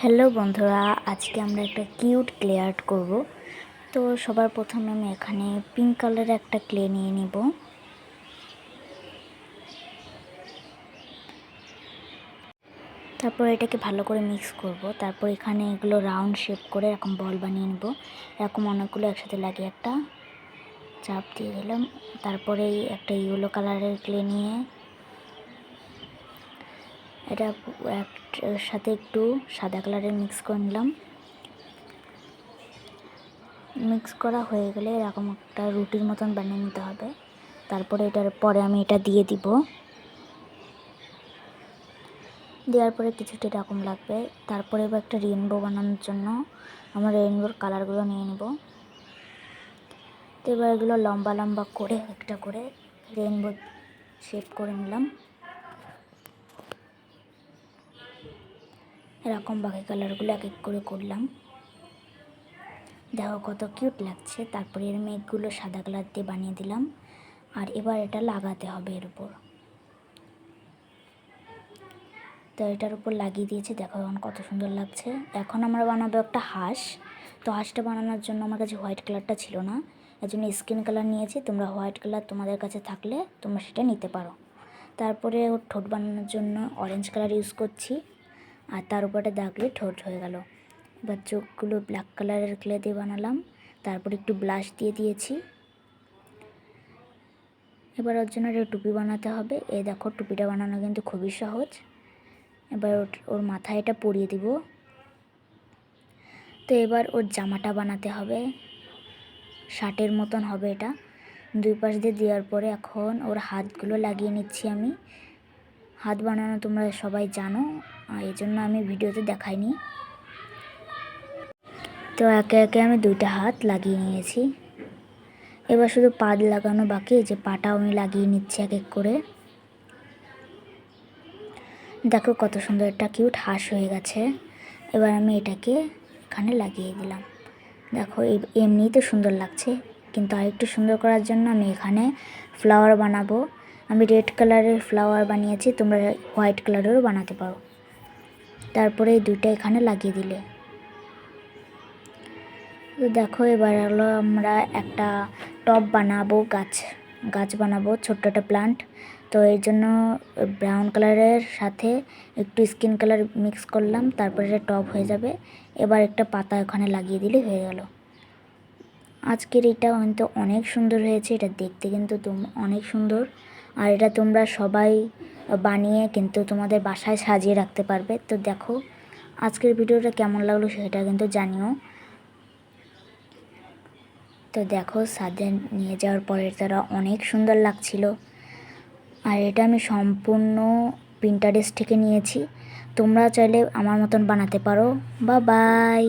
Hello বন্ধুরা, আজকে আমরা একটা কিউট ক্লে আর্ট করব। তো সবার প্রথমে আমি এখানে পিঙ্ক কালারের একটা ক্লে নিয়ে নিব। তারপর এটাকে ভালো করে মিক্স করব। তারপর এখানে এগুলো রাউন্ড শেপ করে এরকম বল বানিয়ে নেব। এরকম অনেকগুলো একসাথে লাগিয়ে একটা চাপ দিয়ে দিলাম। তারপরে একটা ইয়েলো কালারের ক্লে নিয়ে এটা সাথে একটু সাদা কালারের মিক্স করে নিলাম। মিক্স করা হয়ে গেলে এরকম একটা রুটির মতন বানিয়ে নিতে হবে। তারপরে এটার পরে আমি এটা দিয়ে দিব। দেওয়ার পরে কিছুটা এরকম লাগবে। তারপরে এবার একটা রেইনবো বানানোর জন্য আমরা রেইনবোর কালারগুলো নিয়ে নেব। তো এবার এগুলো লম্বা লম্বা করে একটা করে রেইনবো শেপ করে নিলাম। এরকম বাকি কালারগুলো এক এক করে করলাম। দেখো কত কিউট লাগছে। তারপরে এর মেঘগুলো সাদা কালার দিয়ে বানিয়ে দিলাম। আর এবার এটা লাগাতে হবে এর উপর। তো এটার উপর লাগিয়ে দিয়েছি, দেখো এখন কত সুন্দর লাগছে। এখন আমরা বানাবো একটা হাঁস। তো হাঁসটা বানানোর জন্য আমার কাছে হোয়াইট কালারটা ছিল না, এর জন্য স্কিন কালার নিয়েছি। তোমরা হোয়াইট কালার তোমাদের কাছে থাকলে তোমরা সেটা নিতে পারো। তারপরে ওর ঠোঁট বানানোর জন্য অরেঞ্জ কালার ইউজ করছি, আর তার উপরে দাগলে ঠোঁট হয়ে গেল। এবার চোখগুলো ব্ল্যাক কালারের ক্লে দিয়ে বানালাম। তারপরে একটু ব্লাশ দিয়ে দিয়েছি। এবার ওর জন্য একটা টুপি বানাতে হবে। এই দেখো টুপিটা বানানো কিন্তু খুবই সহজ। এবার ওর মাথায় এটা পরিয়ে দিব। তো এবার ওর জামাটা বানাতে হবে, শার্টের মতন হবে এটা। দুই পাশ দিয়ে দেওয়ার পরে এখন ওর হাতগুলো লাগিয়ে নিচ্ছি আমি। হাত বানানো তোমরা সবাই জানো, এই জন্য আমি ভিডিওতে দেখাইনি। তো একে একে আমি দুইটা হাত লাগিয়ে নিয়েছি। এবার শুধু পা লাগানো বাকি, যে পাটাও আমি লাগিয়ে নিচ্ছি এক এক করে। দেখো কত সুন্দর একটা কিউট হাঁস হয়ে গেছে। এবার আমি এটাকে এখানে লাগিয়ে দিলাম। দেখো এমনিই তো সুন্দর লাগছে, কিন্তু আরেকটু সুন্দর করার জন্য আমি এখানে ফ্লাওয়ার বানাবো। আমি রেড কালারের ফ্লাওয়ার বানিয়েছি, তোমরা হোয়াইট কালারেরও বানাতে পারো। তারপরে এই দুইটা এখানে লাগিয়ে দিলে। তো দেখো এবার হলো আমরা একটা টব বানাবো, গাছ বানাবো, ছোট্ট একটা প্লান্ট। তো এর জন্য ব্রাউন কালারের সাথে একটু স্কিন কালার মিক্স করলাম, তারপরে এটা টব হয়ে যাবে। এবার একটা পাতা ওখানে লাগিয়ে দিলে হয়ে গেল। আজকের এটা কিন্তু অনেক সুন্দর হয়েছে, এটা দেখতে কিন্তু অনেক সুন্দর। আর এটা তোমরা সবাই বানিয়ে কিন্তু তোমাদের বাসায় সাজিয়ে রাখতে পারবে। তো দেখো আজকের ভিডিওটা কেমন লাগলো সেটা কিন্তু জানিও। তো দেখো ছাদে নিয়ে যাওয়ার পরে তারা অনেক সুন্দর লাগছিল। আর এটা আমি সম্পূর্ণ পিন্টারেস্ট থেকে নিয়েছি। তোমরা চাইলে আমার মতন বানাতে পারো। বাই।